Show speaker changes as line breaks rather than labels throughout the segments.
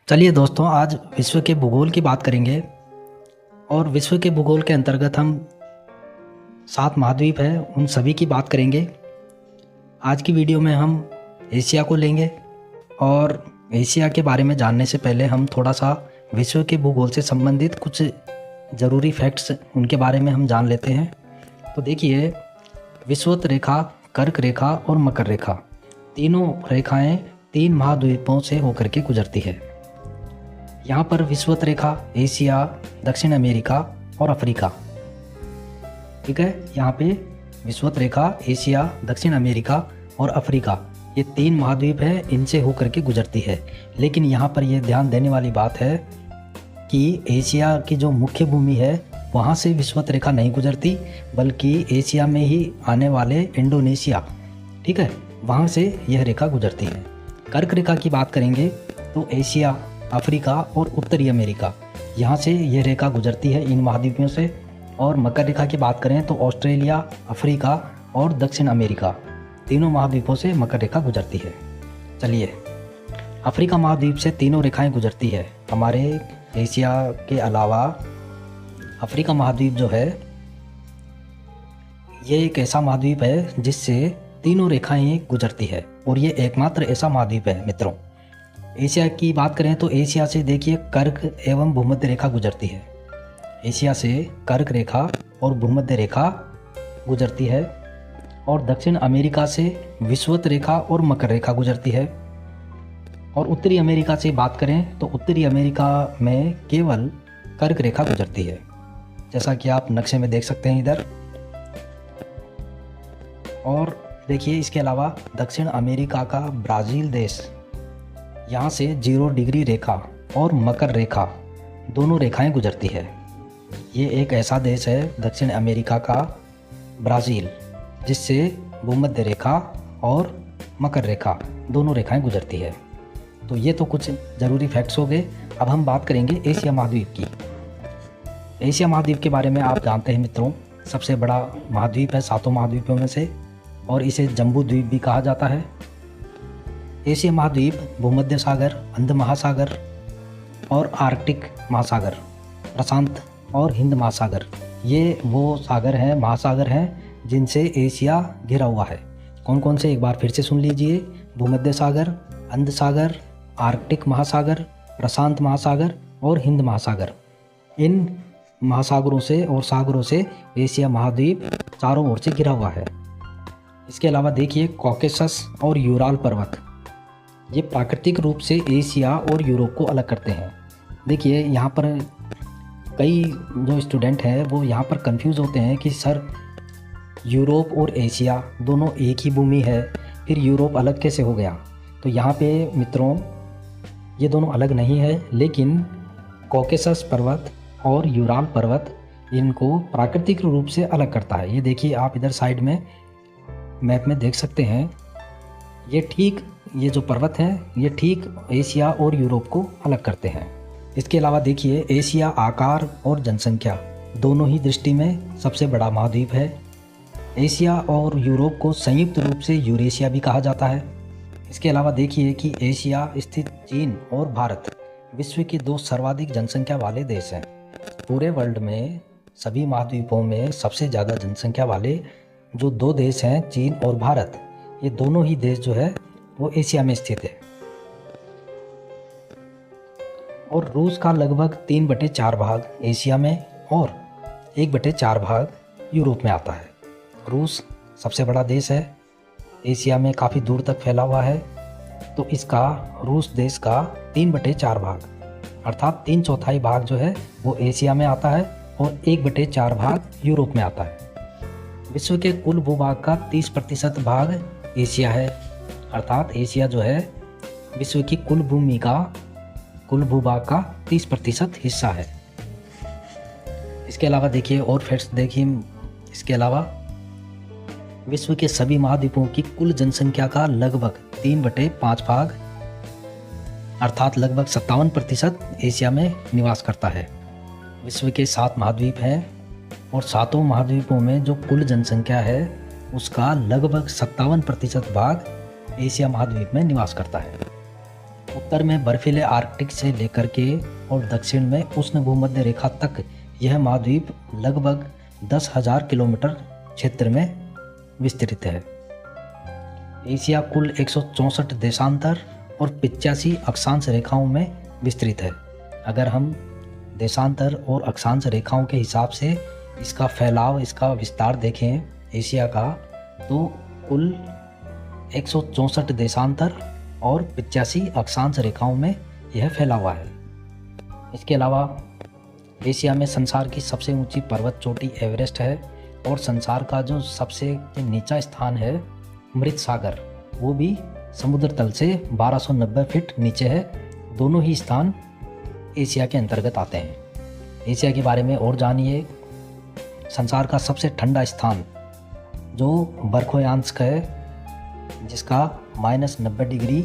चलिए दोस्तों, आज विश्व के भूगोल की बात करेंगे। और विश्व के भूगोल के अंतर्गत हम 7 महाद्वीप हैं, उन सभी की बात करेंगे। आज की वीडियो में हम एशिया को लेंगे और एशिया के बारे में जानने से पहले हम थोड़ा सा विश्व के भूगोल से संबंधित कुछ ज़रूरी फैक्ट्स उनके बारे में हम जान लेते हैं। तो देखिए, विषुवत रेखा, कर्क रेखा और मकर रेखा, तीनों रेखाएं 3 महाद्वीपों से होकर के गुजरती है। यहाँ पर विषुवत रेखा एशिया, दक्षिण अमेरिका और अफ्रीका, ठीक है। यहाँ पे विषुवत रेखा एशिया, दक्षिण अमेरिका और अफ्रीका, ये 3 महाद्वीप हैं, इनसे होकर के गुजरती है। लेकिन यहाँ पर ये ध्यान देने वाली बात है कि एशिया की जो मुख्य भूमि है वहाँ से विषुवत रेखा नहीं गुजरती, बल्कि एशिया में ही आने वाले इंडोनेशिया, ठीक है, वहाँ से यह रेखा गुजरती है। कर्क रेखा की बात करेंगे तो एशिया, अफ्रीका और उत्तरी अमेरिका, यहाँ से यह रेखा गुजरती है इन महाद्वीपों से। और मकर रेखा की बात करें तो ऑस्ट्रेलिया, अफ्रीका और दक्षिण अमेरिका, तीनों महाद्वीपों से मकर रेखा गुजरती है। चलिए, अफ्रीका महाद्वीप से तीनों रेखाएं गुजरती है। हमारे एशिया के अलावा अफ्रीका महाद्वीप जो है, ये एक ऐसा महाद्वीप है जिससे तीनों रेखाएं गुजरती है और ये एकमात्र ऐसा महाद्वीप है मित्रों। एशिया की बात करें तो एशिया से देखिए कर्क एवं भूमध्य रेखा गुजरती है। एशिया से कर्क रेखा और भूमध्य रेखा गुजरती है। और दक्षिण अमेरिका से विषुवत रेखा और मकर रेखा गुजरती है। और उत्तरी अमेरिका से बात करें तो उत्तरी अमेरिका में केवल कर्क रेखा गुजरती है, जैसा कि आप नक्शे में देख सकते हैं इधर। और देखिए, इसके अलावा दक्षिण अमेरिका का ब्राज़ील देश, यहाँ से 0 डिग्री रेखा और मकर रेखा दोनों रेखाएं गुजरती है। ये एक ऐसा देश है दक्षिण अमेरिका का ब्राज़ील, जिससे भूमध्य रेखा और मकर रेखा दोनों रेखाएं गुजरती है। तो ये तो कुछ ज़रूरी फैक्ट्स हो गए। अब हम बात करेंगे एशिया महाद्वीप की। एशिया महाद्वीप के बारे में आप जानते हैं मित्रों, सबसे बड़ा महाद्वीप है 7 महाद्वीपों में से, और इसे जम्बू द्वीप भी कहा जाता है। एशिया महाद्वीप भूमध्य सागर, अंध महासागर और आर्कटिक महासागर, प्रशांत और हिंद महासागर, ये वो सागर हैं, महासागर हैं जिनसे एशिया घिरा हुआ है। कौन कौन से, एक बार फिर से सुन लीजिए। भूमध्य सागर, अंध सागर, आर्कटिक महासागर, प्रशांत महासागर और हिंद महासागर। इन महासागरों से और सागरों से एशिया महाद्वीप चारों ओर से घिरा हुआ है। इसके अलावा देखिए, कॉकेसस और यूराल पर्वत, ये प्राकृतिक रूप से एशिया और यूरोप को अलग करते हैं। देखिए, यहाँ पर कई जो स्टूडेंट हैं वो यहाँ पर कंफ्यूज होते हैं कि सर, यूरोप और एशिया दोनों एक ही भूमि है, फिर यूरोप अलग कैसे हो गया? तो यहाँ पे मित्रों, ये दोनों अलग नहीं है, लेकिन कॉकेसस पर्वत और यूराल पर्वत इनको प्राकृतिक रूप से अलग करता है। ये देखिए, आप इधर साइड में मैप में देख सकते हैं। ये जो पर्वत हैं, ये ठीक एशिया और यूरोप को अलग करते हैं। इसके अलावा देखिए, एशिया आकार और जनसंख्या दोनों ही दृष्टि में सबसे बड़ा महाद्वीप है। एशिया और यूरोप को संयुक्त रूप से यूरेशिया भी कहा जाता है। इसके अलावा देखिए कि एशिया स्थित चीन और भारत विश्व के 2 सर्वाधिक जनसंख्या वाले देश हैं। पूरे वर्ल्ड में सभी महाद्वीपों में सबसे ज़्यादा जनसंख्या वाले जो 2 देश हैं, चीन और भारत, ये दोनों ही देश जो है वो एशिया में स्थित है। और रूस का लगभग 3/4 भाग एशिया में और 1/4 भाग यूरोप में आता है। रूस सबसे बड़ा देश है, एशिया में काफ़ी दूर तक फैला हुआ है, तो इसका, रूस देश का 3/4 भाग अर्थात 3/4 भाग जो है वो एशिया में आता है और 1/4 भाग यूरोप में आता है। विश्व के कुल भूभाग का 30% भाग एशिया है, अर्थात एशिया जो है विश्व की कुल भूमि का, कुल भूभाग का 30% हिस्सा है। इसके अलावा देखिए और फैक्ट्स देखिए, इसके अलावा विश्व के सभी महाद्वीपों की कुल जनसंख्या का लगभग 3/5 भाग अर्थात लगभग 57% एशिया में निवास करता है। विश्व के 7 महाद्वीप हैं और 7 महाद्वीपों में जो कुल जनसंख्या है उसका लगभग 57% भाग एशिया महाद्वीप में निवास करता है। उत्तर में बर्फीले आर्कटिक से लेकर के और दक्षिण में उष्ण भूमध्य रेखा तक यह महाद्वीप लगभग 10,000 किलोमीटर क्षेत्र में विस्तृत है। एशिया कुल 164 देशांतर और 85 अक्षांश रेखाओं में विस्तृत है। अगर हम देशांतर और अक्षांश रेखाओं के हिसाब से इसका फैलाव, इसका विस्तार देखें एशिया का, तो कुल 164 देशांतर और 85 अक्षांश रेखाओं में यह फैला हुआ है। इसके अलावा एशिया में संसार की सबसे ऊंची पर्वत चोटी एवरेस्ट है और संसार का जो सबसे नीचा स्थान है मृत सागर, वो भी समुद्र तल से 1290 फीट नीचे है। दोनों ही स्थान एशिया के अंतर्गत आते हैं। एशिया के बारे में और जानिए। संसार का सबसे ठंडा स्थान जो बर्खोयांस्क है, जिसका -90 डिग्री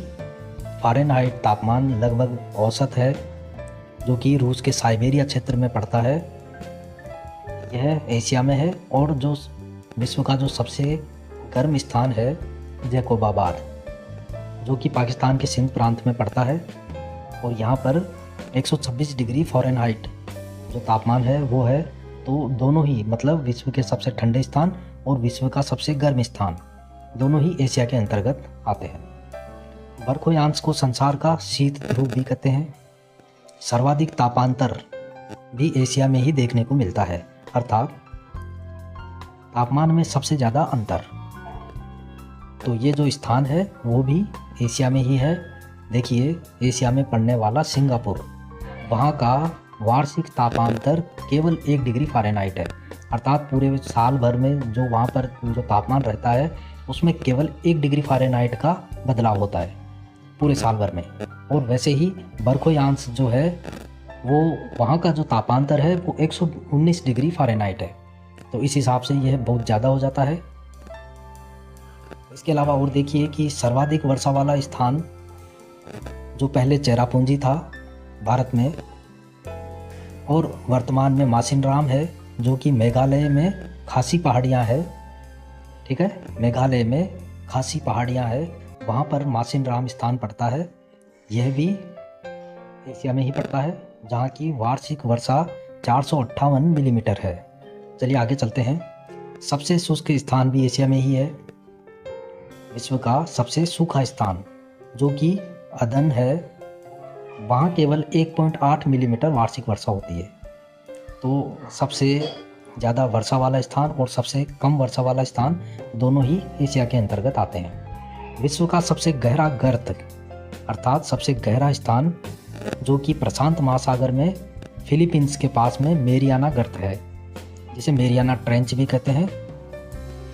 फ़ारेनहाइट तापमान लगभग औसत है, जो कि रूस के साइबेरिया क्षेत्र में पड़ता है, यह एशिया में है। और जो विश्व का जो सबसे गर्म स्थान है जैकोबाबाद, जो कि पाकिस्तान के सिंध प्रांत में पड़ता है, और यहाँ पर 126 डिग्री फ़ारेनहाइट जो तापमान है वो है। तो दोनों ही मतलब विश्व के सबसे ठंडे स्थान और विश्व का सबसे गर्म स्थान दोनों ही एशिया के अंतर्गत आते हैं। बर्खोयांश को संसार का शीत ध्रुव भी कहते हैं। सर्वाधिक तापांतर भी एशिया में ही देखने को मिलता है, अर्थात तापमान में सबसे ज़्यादा अंतर। तो ये जो स्थान है वो भी एशिया में ही है। देखिए, एशिया में पड़ने वाला सिंगापुर, वहाँ का वार्षिक तापांतर केवल 1 डिग्री फ़ारेनहाइट है, अर्थात पूरे साल भर में जो वहाँ पर जो तापमान रहता है उसमें केवल 1 डिग्री फ़ारेनहाइट का बदलाव होता है पूरे साल भर में। और वैसे ही बर्खोयांश जो है वो वहाँ का जो तापांतर है वो 119 डिग्री फ़ारेनहाइट है। तो इस हिसाब से यह बहुत ज़्यादा हो जाता है। इसके अलावा और देखिए कि सर्वाधिक वर्षा वाला स्थान जो पहले चेरापूंजी था भारत में और वर्तमान में मासिनराम है, जो कि मेघालय में खासी पहाड़ियाँ है। ठीक है, मेघालय में खासी पहाड़ियाँ है, वहाँ पर मासिनराम स्थान पड़ता है। यह भी एशिया में ही पड़ता है, जहाँ की वार्षिक वर्षा 458 मिलीमीटर है। चलिए आगे चलते हैं। सबसे शुष्क स्थान भी एशिया में ही है। विश्व का सबसे सूखा स्थान जो कि अदन है, वहाँ केवल 1.8 मिलीमीटर वार्षिक वर्षा होती है। तो सबसे ज़्यादा वर्षा वाला स्थान और सबसे कम वर्षा वाला स्थान दोनों ही एशिया के अंतर्गत आते हैं। विश्व का सबसे गहरा गर्त अर्थात सबसे गहरा स्थान जो कि प्रशांत महासागर में फिलीपींस के पास में मेरियाना गर्त है, जिसे मेरियाना ट्रेंच भी कहते हैं।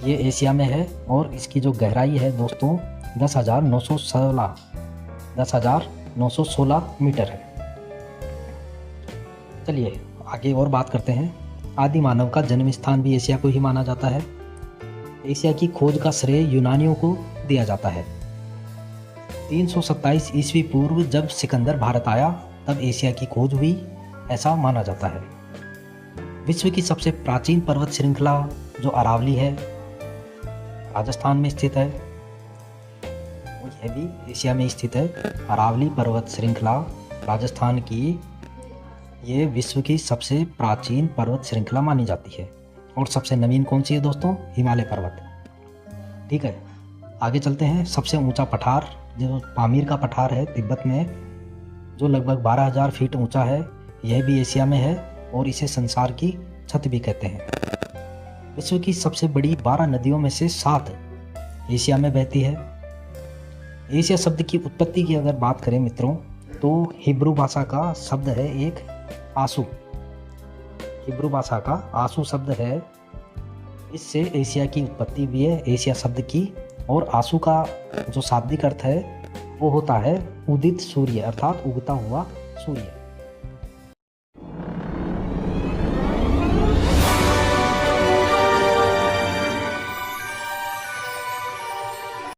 ये एशिया में है और इसकी जो गहराई है दोस्तों 10,916 मीटर है। चलिए आगे और बात करते हैं। आदि मानव का जन्म स्थान भी एशिया को ही माना जाता है। एशिया की खोज का श्रेय यूनानियों को दिया जाता है। 327 ईस्वी पूर्व जब सिकंदर भारत आया तब एशिया की खोज हुई, ऐसा माना जाता है। विश्व की सबसे प्राचीन पर्वत श्रृंखला जो अरावली है, राजस्थान में स्थित है, यह भी एशिया में स्थित है। अरावली पर्वत श्रृंखला राजस्थान की ये विश्व की सबसे प्राचीन पर्वत श्रृंखला मानी जाती है। और सबसे नवीन कौन सी है दोस्तों? हिमालय पर्वत। ठीक है, आगे चलते हैं। सबसे ऊंचा पठार जो पामीर का पठार है तिब्बत में, जो लगभग 12,000 फीट ऊंचा है, यह भी एशिया में है और इसे संसार की छत भी कहते हैं। विश्व की सबसे बड़ी 12 नदियों में से 7 एशिया में बहती है। एशिया शब्द की उत्पत्ति की अगर बात करें मित्रों, तो हिब्रू भाषा का शब्द है एक आंसू। हिब्रू भाषा का आंसू शब्द है, इससे एशिया की उत्पत्ति भी है, एशिया शब्द की। और आंसू का जो शाब्दिक अर्थ है वो होता है उदित सूर्य, अर्थात उगता हुआ सूर्य।